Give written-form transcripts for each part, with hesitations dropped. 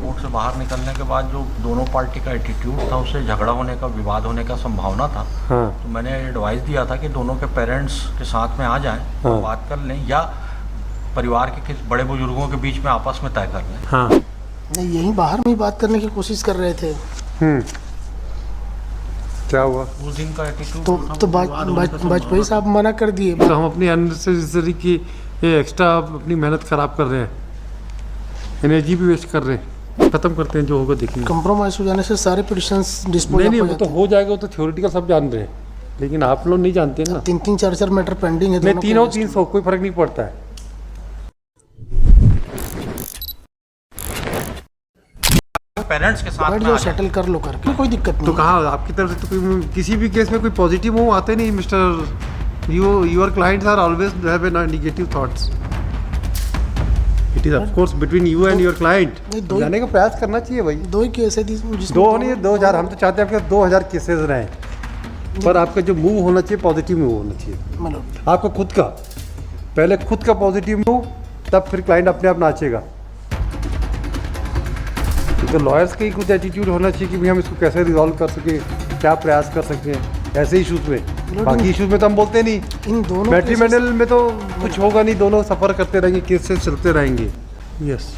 Court से बाहर निकलने के बाद जो दोनों पार्टी का एटीट्यूड था, उससे झगड़ा होने का, विवाद होने का संभावना था। हाँ तो मैंने एडवाइस दिया था कि दोनों के पेरेंट्स के साथ में आ जाएं, हाँ। बात कर लें, या परिवार के किसी बड़े बुजुर्गों के बीच में आपस में तय कर लें। हाँ। नहीं, यहीं बाहर में ही बात करने की कोशिश कर रहे थे। क्या हुआ? उस दिन का एटीट्यूड तो वाजपेयी साहब मना कर दिए। तो हम अपनी अननेसेसरी की ये एक्स्ट्रा अपनी मेहनत खराब कर रहे हैं, एनर्जी भी वेस्ट कर रहे हैं। खत्म करते हैं, जो होगा देखेंगे। कंप्रोमाइज हो जाने से सारे पिटिशंस डिस्पोज नहीं, वो तो हो जाएगा, वो तो थ्योरेटिकल सब जान रहे हैं, लेकिन आप लोग नहीं जानते ना। 3-3 4-4 मैटर पेंडिंग है। नहीं, 300 कोई फर्क नहीं पड़ता है। पेरेंट्स के साथ बैठ में जाओ, आ जाएं। सेटल कर लो करके, कोई दिक्कत तो नहीं। कहा आपकी तरफ से तो कोई किसी भी केस में कोई पॉजिटिव हो आते नहीं mister. Your clients are always have a negative thoughts. It is of course between you and your client. जाने का प्रयास करना चाहिए भाई। 2 ही केस है दो नहीं, 2000 हम तो चाहते हैं आपके 2000 केसेस रहे, पर आपका जो मूव होना चाहिए पॉजिटिव मूव होना चाहिए। आपका खुद का, पहले खुद का पॉजिटिव मूव, तब फिर क्लाइंट अपने आप नाचेगा। तो लॉयर्स का ही कुछ एटीट्यूड होना चाहिए कि भाई हम इसको कैसे रिजॉल्व कर सके, क्या प्रयास कर सकते हैं ऐसे इशूज़ में। बाकी इशूज़ में तो हम बोलते नहीं। इन दोनों मैट्रिमोनियल में तो कुछ होगा नहीं, दोनों सफ़र करते रहेंगे, केसेस चलते रहेंगे। Yes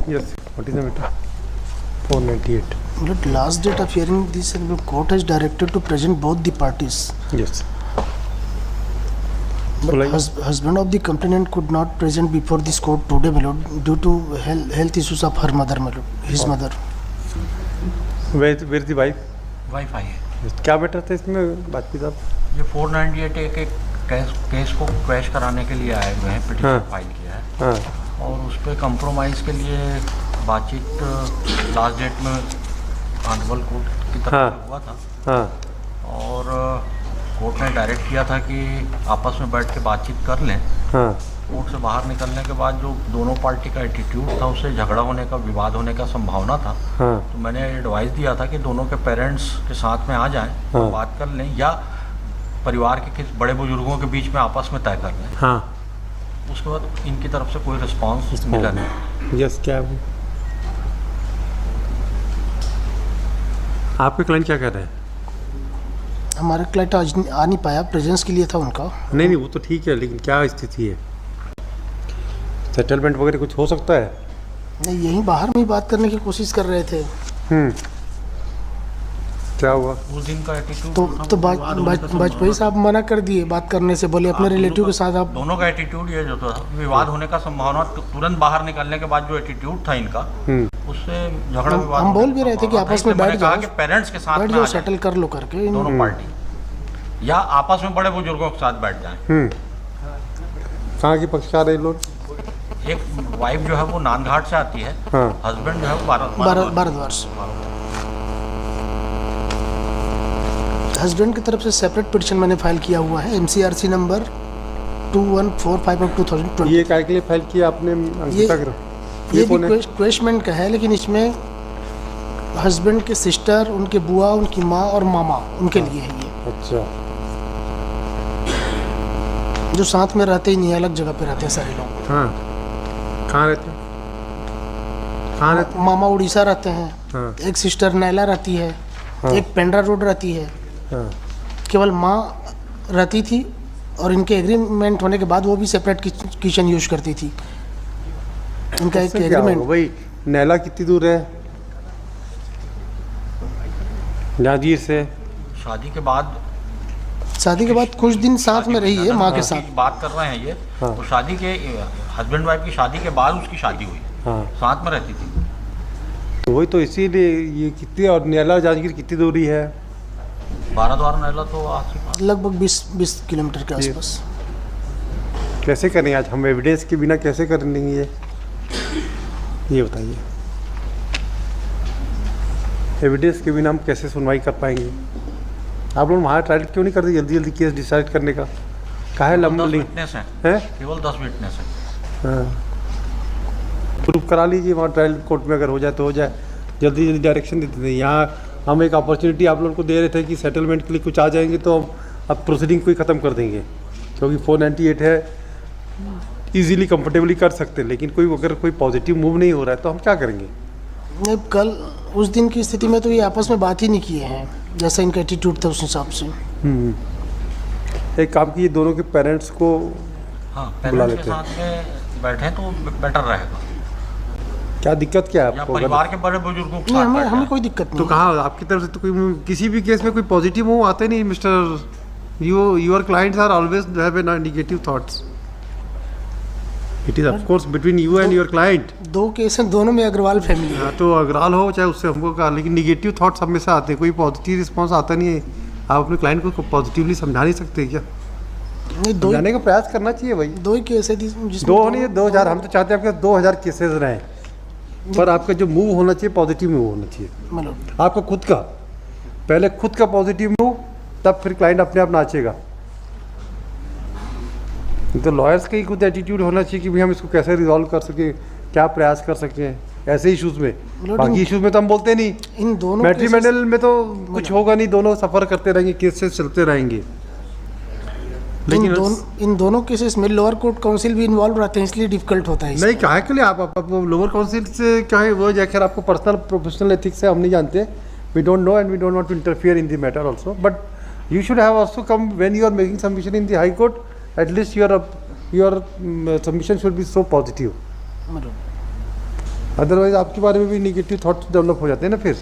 yes. What is the matter? 498। But last date of hearing this, the court has directed to present both the parties. Yes. But husband of the complainant could not present before this court today, my lord, due to health issues of her mother, my lord, his mother. Where is the wife? Wifi है। क्या matter था इसमें बातचीत साहब? ये 498 एक case को crash कराने के लिए आए हुए हैं, पिटीशन हाँ। फाइल किया है। हाँ और उस पर कंप्रोमाइज़ के लिए बातचीत लास्ट डेट में ऑनरेबल कोर्ट की तरफ हाँ। से हुआ था। हाँ और कोर्ट ने डायरेक्ट किया था कि आपस में बैठ के बातचीत कर लें। हाँ। कोर्ट से बाहर निकलने के बाद जो दोनों पार्टी का एटीट्यूड था, उससे झगड़ा होने का, विवाद होने का संभावना था। हाँ। तो मैंने एडवाइस दिया था कि दोनों के पेरेंट्स के साथ में आ जाएं, हाँ। बात कर लें, या परिवार के किसी बड़े बुजुर्गों के बीच में आपस में तय कर लें। हाँ। उसके बाद इनकी तरफ से कोई रिस्पांस मिला नहीं। यस। क्या है वो? आपके क्लाइंट क्या कह रहे हैं? हमारे क्लाइंट आज आ नहीं पाया, प्रेजेंस के लिए था उनका। नहीं, वो तो ठीक है, लेकिन क्या स्थिति है? सेटलमेंट वगैरह कुछ हो सकता है? नहीं, यहीं बाहर में ही बात करने की कोशिश कर रहे थे। क्या हुआ? उस दिन का एटीट्यूड तो वाजपेयी साहब मना कर दिए बात करने से, बोले अपने रिलेटिव के साथ आप। दोनों का एटीट्यूड ये जो था, विवाद होने का संभावना, तुरंत बाहर निकलने के बाद जो एटीट्यूड था इनका, उससे झगड़ा विवाद। हम बोल भी रहे थे कि आपस में बैठ जाओ, पेरेंट्स के साथ बैठ में जाओ, आ जाएं, सेटल कर लो करके। दोनों पार्टी, या आपस में बड़े बुजुर्गों के साथ बैठ जाएं। कहाँ की पक्षकार है लोग? एक वाइफ जो है वो नानघाट से आती है, हाँ। हस्बैंड जो है वो भारतवर्ष। हस्बैंड की तरफ से सेपरेट पिटिशन मैंने फाइल किया हुआ है, MCRC नंबर 2145/2020। ये काय के लिए फाइल किया आपने? अंकिता ग्रह? ये भी क्वेश्चमेंट का है, लेकिन इसमें हस्बैंड के सिस्टर, उनके बुआ, उनकी माँ और मामा, उनके लिए है ये। अच्छा। जो साथ में रहते ही नहीं, अलग जगह पे रहते हैं सारे लोग। हाँ। कहाँ रहते हैं? कहाँ रहते हैं? मामा उड़ीसा रहते हैं। हाँ। एक सिस्टर नैला रहती है। हाँ। एक पेंड्रा रोड रहती है। हाँ। केवल माँ रहती थी, और इनके एग्रीमेंट होने के बाद वो भी सेपरेट किचन यूज करती थी। इनका एक एग्रीमेंट। भाई नैला कितनी दूर है जांजगीर से? शादी के बाद कुछ दिन साथ में रही है माँ के साथ। बात कर रहे हैं ये। हाँ। तो शादी के, हस्बैंड वाइफ की शादी के बाद उसकी शादी हुई। हाँ। साथ में रहती थी। तो वही तो, इसीलिए ये कितनी, और नैला जांजगीर कितनी दूरी है? 12 द्वारा नैला तो आस लगभग 20 किलोमीटर के आसपास। कैसे करें आज हम? एविडेंस के बिना कैसे कर लेंगे ये बताइए। एविडेंस के बिना हम कैसे सुनवाई कर पाएंगे? आप लोग वहाँ ट्रायल क्यों नहीं करते जल्दी जल्दी केस डिसाइड करने का? काहे लंबा विटनेस है, केवल 10 विटनेस है। हाँ, प्रूफ करा लीजिए वहाँ ट्रायल कोर्ट में, अगर हो जाए तो हो जाए। जल्दी जल्दी डायरेक्शन देते थे। यहाँ हम एक अपॉर्चुनिटी आप लोगों को दे रहे थे कि सेटलमेंट के लिए कुछ आ जाएंगे तो अब प्रोसीडिंग को ही ख़त्म कर देंगे। क्योंकि 498 है, इजीली कंफर्टेबली कर सकते हैं, लेकिन कोई अगर कोई पॉजिटिव मूव नहीं हो रहा है तो हम क्या करेंगे? नहीं, कल उस दिन की स्थिति में तो ये आपस में बात ही नहीं किए हैं, जैसा इनका एटीट्यूड था उस हिसाब से। एक काम कीजिए, दोनों के पेरेंट्स को हाँ, बुला पेरेंट्स के लेते हैं। साथ में बैठे तो बेटर रहेगा, क्या दिक्कत क्या है या आपको? परिवार के बड़े बुजुर्गों के नहीं, साथ हमें बैठे। हमें कोई दिक्कत तो नहीं। कहाँ आपकी तरफ से तो कोई किसी भी केस में कोई पॉजिटिव मूव आते नहीं mister. Your clients are always have a negative thoughts. It is of course between you and your client. दो केस हैं, दोनों में अग्रवाल फैमिली है। तो अग्रवाल हो चाहे उससे हमको कहा, लेकिन निगेटिव थॉट्स हमेशा आते हैं, कोई पॉजिटिव रिस्पॉन्स आता नहीं है। आप अपने क्लाइंट को पॉजिटिवली समझा नहीं सकते क्या? नहीं, समझाने का प्रयास करना चाहिए भाई। दो ही केस है जिसमें दो नहीं, 2000 हम तो चाहते हैं आपके 2000 केसेस रहे, पर आपका जो मूव होना चाहिए पॉजिटिव मूव होना चाहिए। मतलब आपका खुद का, पहले खुद का पॉजिटिव मूव, तब फिर क्लाइंट अपने आप नाचेगा। तो लॉयर्स का ही खुद एटीट्यूड होना चाहिए कि भाई हम इसको कैसे रिजॉल्व कर सकें, क्या प्रयास कर सकें ऐसे इश्यूज में। बाकी इश्यूज में तो हम बोलते नहीं। इन दोनों मैट्रिमोनियल में तो कुछ होगा नहीं, दोनों सफ़र करते रहेंगे, केसेस चलते रहेंगे। लेकिन इन दोनों केसेस में लोअर कोर्ट काउंसिल भी इन्वॉल्व रहते हैं, इसलिए डिफिकल्ट होता है। नहीं, काहे के लिए आप लोअर काउंसिल से क्या है वो, जाकर आपको पर्सनल प्रोफेशनल एथिक्स है, हम नहीं जानते। We don't know and we don't want to interfere in the matter also, but you should have also come when you are making submission in the high court, at least your submission should be so positive. Otherwise आपके बारे में भी negative thoughts develop हो जाते हैं ना फिर।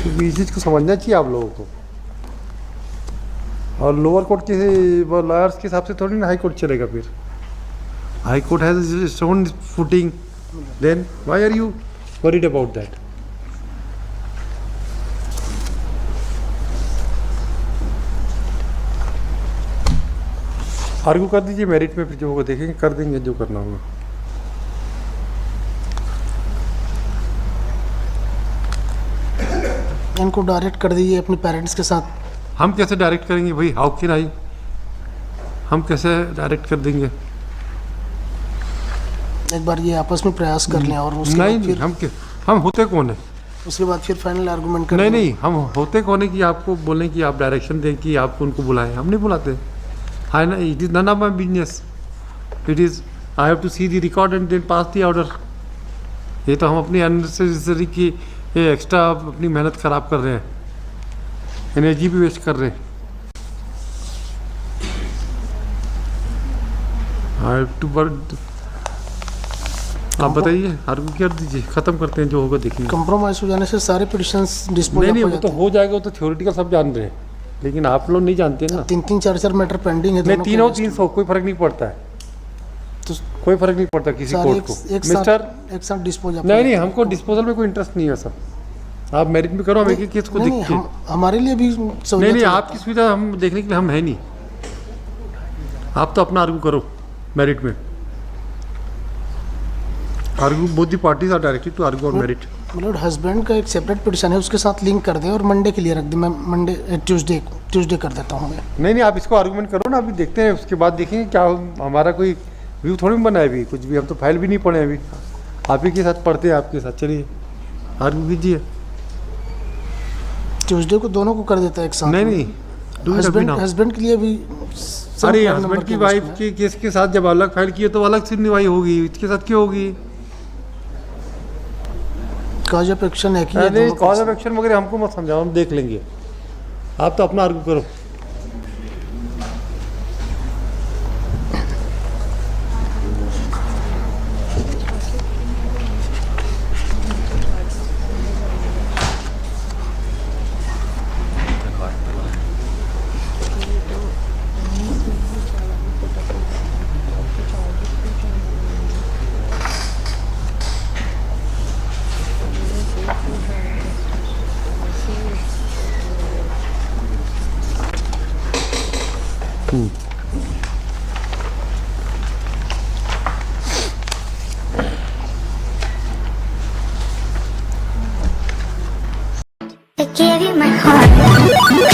तो इस चीज़ को समझना चाहिए आप लोगों को। और लोअर कोर्ट के लॉयर्स के हिसाब से थोड़ी ना हाई कोर्ट चलेगा फिर। High court has its own footing, then why are you worried about that? Argue कर दीजिए मेरिट में, फिर जो होगा देखेंगे, कर देंगे जो करना होगा। इनको डायरेक्ट कर दीजिए अपने पेरेंट्स के साथ। हम कैसे डायरेक्ट करेंगे भाई? How can I? हम कैसे डायरेक्ट कर देंगे? एक बार ये आपस में प्रयास कर लें और उसके नहीं बाद नहीं, फिर हम होते कौन है? उसके बाद फिर फाइनल आर्गुमेंट कर नहीं लें। नहीं, हम होते कौन है कि आपको बोलें कि आप डायरेक्शन दें कि आपको उनको बुलाएं? हम नहीं बुलाते। हाई ना, it is none of my business. It is I have to see the record and then pass the order. ये तो हम अपनी अननेसेसरी की ये एक्स्ट्रा अपनी मेहनत ख़राब कर रहे हैं, एनर्जी भी वेस्ट कर रहे हैं। आई हैव टू आप बताइए, आर्गू कर दीजिए, ख़त्म करते हैं, जो होगा देखेंगे। कंप्रोमाइज हो जाने से सारे पिटिशंस डिस्पोज नहीं हो वो तो जाते हो जाएगा, वो तो थ्योरेटिकल सब जान रहे हैं, लेकिन आप लोग नहीं जानते ना। हैं। 3-3 4-4 मैटर पेंडिंग है नहीं, दोनों 300 कोई फर्क नहीं पड़ता है, तो कोई फर्क नहीं पड़ता किसी सारे कोर्ट को। एक मिस्टर साथ डिस्पोज नहीं नहीं, हमको डिस्पोजल में कोई इंटरेस्ट नहीं है सर। आप मेरिट में करो, हम एक एक केस को नहीं, देखते हैं। हमारे लिए भी नहीं नहीं, आपकी सुविधा हम देखने के लिए हम है नहीं। आप तो अपना आर्गू करो मेरिट में। Argue both the parties are directed to argue on merit. मतलब हस्बैंड का एक सेपरेट पिटिशन है, उसके साथ लिंक कर दें और मंडे के लिए रख दें। मैं मंडे ट्यूसडे कर देता हूँ मैं। नहीं नहीं, आप इसको आर्गूमेंट करो ना, अभी देखते हैं, उसके बाद देखेंगे क्या हमारा कोई व्यू थोड़ी बना है अभी कुछ भी। हम तो फाइल भी नहीं पढ़े अभी, आप ही के साथ पढ़ते हैं, आपके साथ। चलिए आर्गू कीजिए। ट्यूसडे को दोनों को कर देता है एक साथ। नहीं नहीं, do it अभी ना। हस्बैंड के लिए भी अरे हस्बैंड की वाइफ के केस के साथ जब अलग फाइल किए तो अलग सुनवाई होगी, इसके साथ क्यों होगी? कॉज ऑफ एक्शन है कि ये अरे दोनों कॉज ऑफ एक्शन वगैरह हमको मत समझाओ, हम देख लेंगे। आप तो अपना आर्गू करो। I gave you my heart.